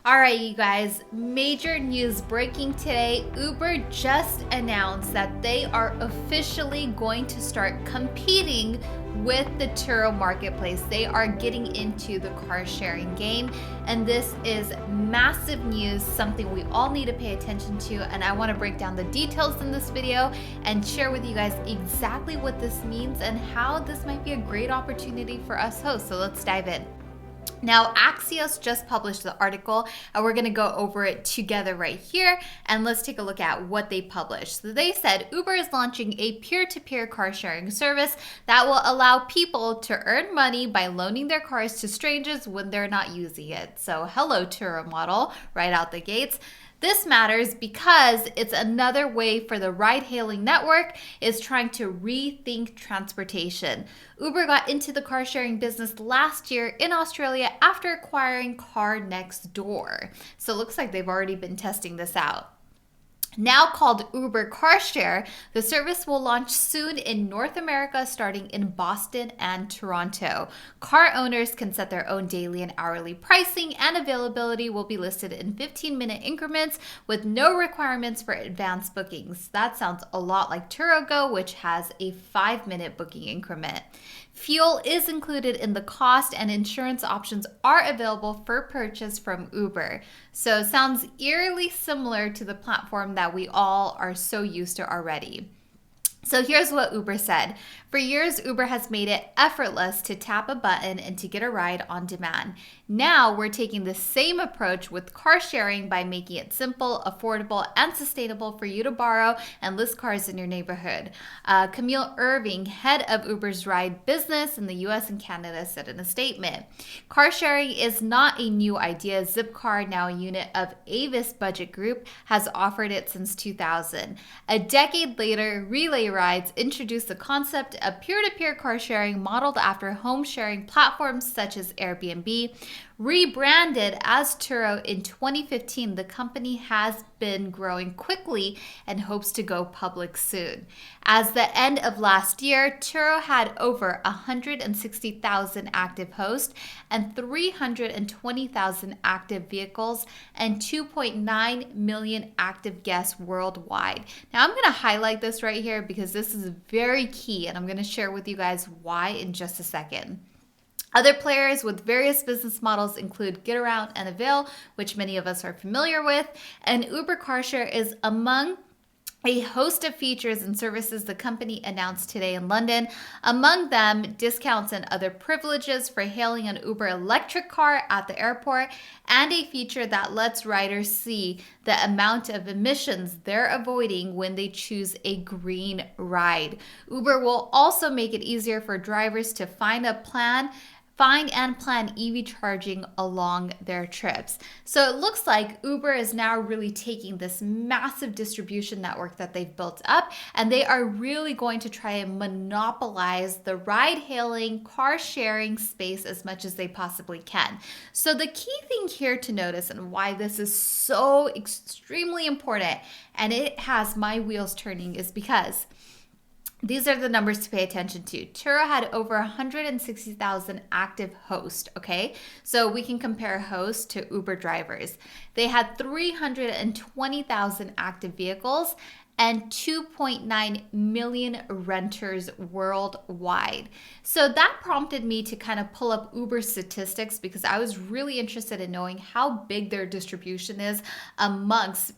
All right, you guys, major news breaking today. Uber just announced that they are officially going to start competing with the Turo marketplace. They are getting into the car sharing game, and this is massive news, something we all need to pay attention to. And I want to break down the details in this video and share with you guys exactly what this means and how this might be a great opportunity for us hosts. So let's dive in. Now, Axios just published the article, and we're going to go over it together right here, and let's take a look at what they published. So they said Uber is launching a peer-to-peer car sharing service that will allow people to earn money by loaning their cars to strangers when they're not using it. So hello, Turo model, right out the gates. This matters because it's another way for the ride-hailing network is trying to rethink transportation. Uber got into the car-sharing business last year in Australia after acquiring Car Next Door. So it looks like they've already been testing this out. Now called Uber Car Share, the service will launch soon in North America, starting in Boston and Toronto. Car owners can set their own daily and hourly pricing, and availability will be listed in 15-minute increments with no requirements for advanced bookings. That sounds a lot like Turo Go, which has a 5-minute booking increment. Fuel is included in the cost, and insurance options are available for purchase from Uber. So it sounds eerily similar to the platform that we all are so used to already. So here's what Uber said. For years, Uber has made it effortless to tap a button and to get a ride on demand. Now we're taking the same approach with car sharing by making it simple, affordable, and sustainable for you to borrow and list cars in your neighborhood. Camille Irving, head of Uber's ride business in the US and Canada, said in a statement, car sharing is not a new idea. Zipcar, now a unit of Avis Budget Group, has offered it since 2000. A decade later, Relay Rides introduced the concept of peer-to-peer car sharing modeled after home sharing platforms such as Airbnb. Rebranded as Turo in 2015, the company has been growing quickly and hopes to go public soon. As the end of last year, Turo had over 160,000 active hosts and 320,000 active vehicles and 2.9 million active guests worldwide. Now I'm going to highlight this right here because this is very key, and I'm going to share with you guys why in just a second. Other players with various business models include GetAround and Avail, which many of us are familiar with, and Uber CarShare is among a host of features and services the company announced today in London. Among them, discounts and other privileges for hailing an Uber electric car at the airport, and a feature that lets riders see the amount of emissions they're avoiding when they choose a green ride. Uber will also make it easier for drivers to find and plan EV charging along their trips. So it looks like Uber is now really taking this massive distribution network that they've built up, and they are really going to try and monopolize the ride-hailing, car-sharing space as much as they possibly can. So the key thing here to notice, and why this is so extremely important, and it has my wheels turning, is because these are the numbers to pay attention to. Turo had over 160,000 active hosts, okay? So we can compare hosts to Uber drivers. They had 320,000 active vehicles and 2.9 million renters worldwide. So that prompted me to kind of pull up Uber statistics because I was really interested in knowing how big their distribution is amongst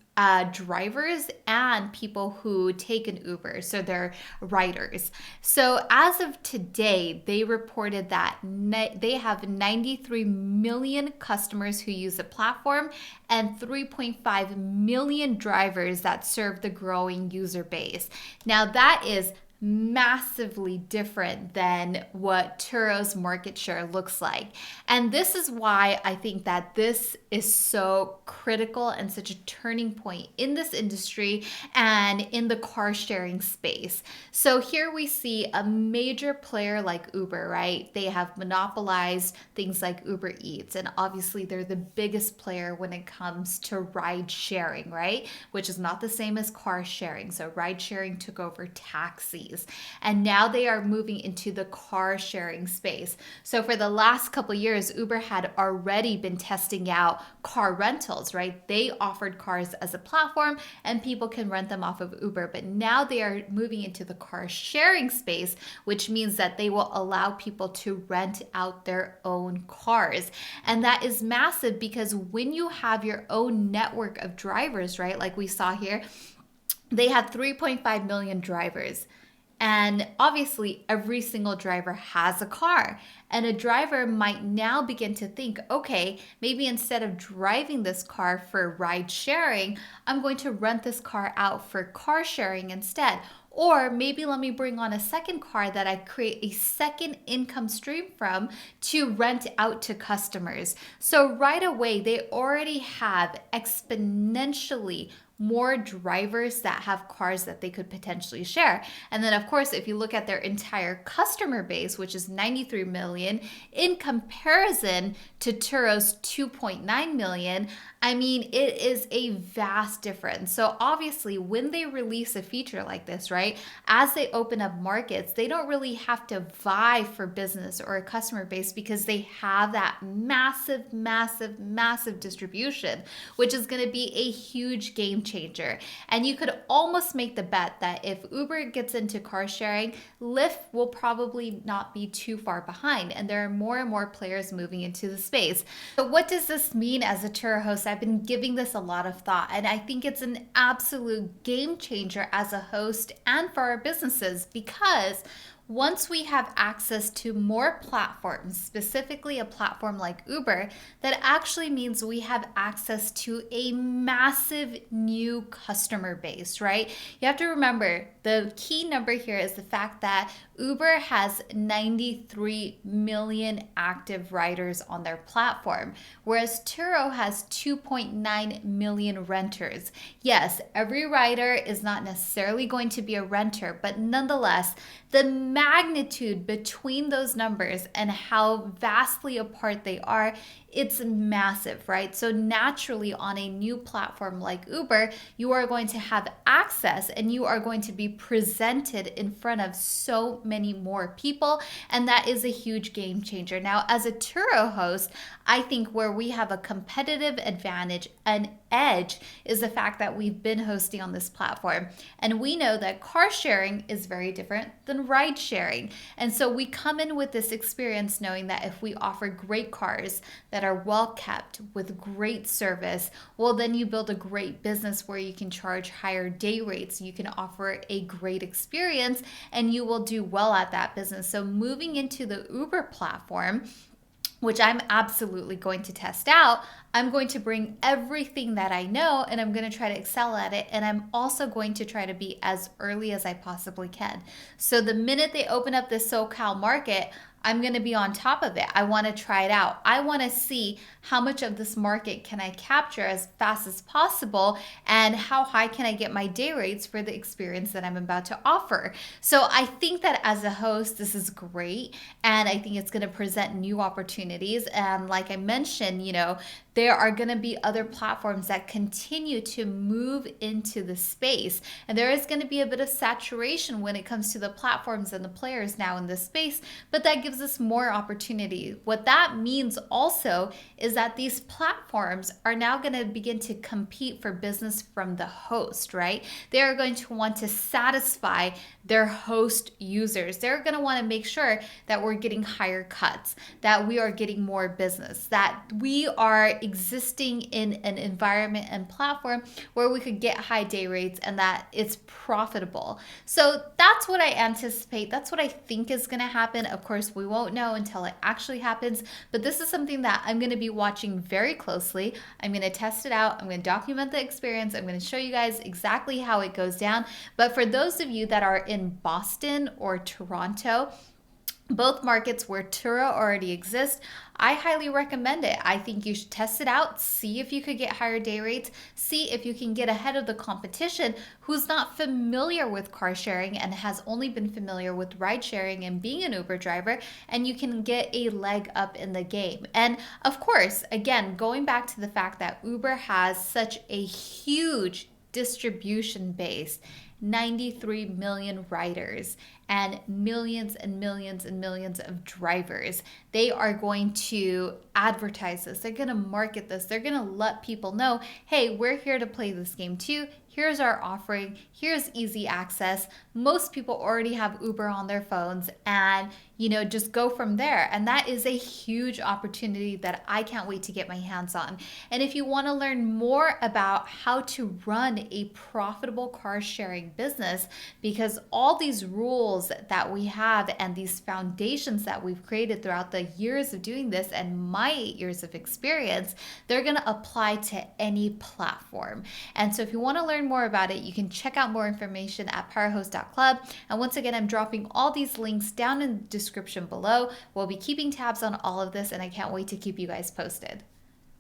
drivers and people who take an Uber, so they're riders. So as of today, they reported that they have 93 million customers who use the platform and 3.5 million drivers that serve the growing user base. Now that is massively different than what Turo's market share looks like. And this is why I think that this is so critical and such a turning point in this industry and in the car sharing space. So here we see a major player like Uber, right? They have monopolized things like Uber Eats, and obviously they're the biggest player when it comes to ride sharing, right? Which is not the same as car sharing. So ride sharing took over taxis. space. And now they are moving into the car sharing space. So for the last couple years, Uber had already been testing out car rentals, right? They offered cars as a platform and people can rent them off of Uber. But now they are moving into the car sharing space, which means that they will allow people to rent out their own cars. And that is massive because when you have your own network of drivers, right? Like we saw here, they had 3.5 million drivers. And obviously, every single driver has a car. And a driver might now begin to think, okay, maybe instead of driving this car for ride sharing, I'm going to rent this car out for car sharing instead. Or maybe let me bring on a second car that I create a second income stream from to rent out to customers. So right away, they already have exponentially more drivers that have cars that they could potentially share. And then of course, if you look at their entire customer base, which is 93 million, in comparison to Turo's 2.9 million, I mean, it is a vast difference. So obviously, when they release a feature like this, right, as they open up markets, they don't really have to vie for business or a customer base because they have that massive, massive, massive distribution, which is going to be a huge game changer. And you could almost make the bet that if Uber gets into car sharing, Lyft will probably not be too far behind. And there are more and more players moving into the space. So what does this mean as a Turo host? I've been giving this a lot of thought, and I think it's an absolute game changer as a host and for our businesses, because once we have access to more platforms, specifically a platform like Uber, that actually means we have access to a massive new customer base, right? You have to remember the key number here is the fact that Uber has 93 million active riders on their platform, whereas Turo has 2.9 million renters. Yes, every rider is not necessarily going to be a renter, but nonetheless, the magnitude between those numbers and how vastly apart they are, it's massive, right? So naturally on a new platform like Uber, you are going to have access and you are going to be presented in front of so many more people. And that is a huge game changer. Now, as a Turo host, I think where we have a competitive advantage, an edge, is the fact that we've been hosting on this platform. And we know that car sharing is very different than ride sharing. And so we come in with this experience knowing that if we offer great cars that are well kept with great service, well, then you build a great business where you can charge higher day rates. You can offer a great experience and you will do well at that business. So moving into the Uber platform, which I'm absolutely going to test out, I'm going to bring everything that I know and I'm going to try to excel at it. And I'm also going to try to be as early as I possibly can. So the minute they open up this SoCal market, I'm going to be on top of it. I want to try it out. I want to see how much of this market can I capture as fast as possible and how high can I get my day rates for the experience that I'm about to offer. So I think that as a host, this is great. And I think it's going to present new opportunities. And like I mentioned, there are going to be other platforms that continue to move into the space. And there is going to be a bit of saturation when it comes to the platforms and the players now in this space, but that gives us more opportunity. What that means also is that these platforms are now going to begin to compete for business from the host, right? They are going to want to satisfy their host users. They're going to want to make sure that we're getting higher cuts, that we are getting more business, that we are existing in an environment and platform where we could get high day rates and that it's profitable. So that's what I anticipate. That's what I think is going to happen. Of course, we won't know until it actually happens, but this is something that I'm going to be watching very closely. I'm going to test it out. I'm going to document the experience. I'm going to show you guys exactly how it goes down. But for those of you that are in Boston or Toronto, both markets where Turo already exists, I highly recommend it. I think you should test it out, see if you could get higher day rates, see if you can get ahead of the competition who's not familiar with car sharing and has only been familiar with ride sharing and being an Uber driver, and you can get a leg up in the game. And of course, again, going back to the fact that Uber has such a huge distribution base 93 million riders and millions and millions and millions of drivers. They are going to advertise this. They're going to market this. They're going to let people know, hey, we're here to play this game too. Here's our offering. Here's easy access. Most people already have Uber on their phones, and just go from there. And that is a huge opportunity that I can't wait to get my hands on. And if you want to learn more about how to run a profitable car sharing business, because all these rules that we have and these foundations that we've created throughout the years of doing this and my 8 years of experience, they're going to apply to any platform. And so if you want to learn more about it, you can check out more information at powerhost.club. And once again, I'm dropping all these links down in the description below. We'll be keeping tabs on all of this, and I can't wait to keep you guys posted.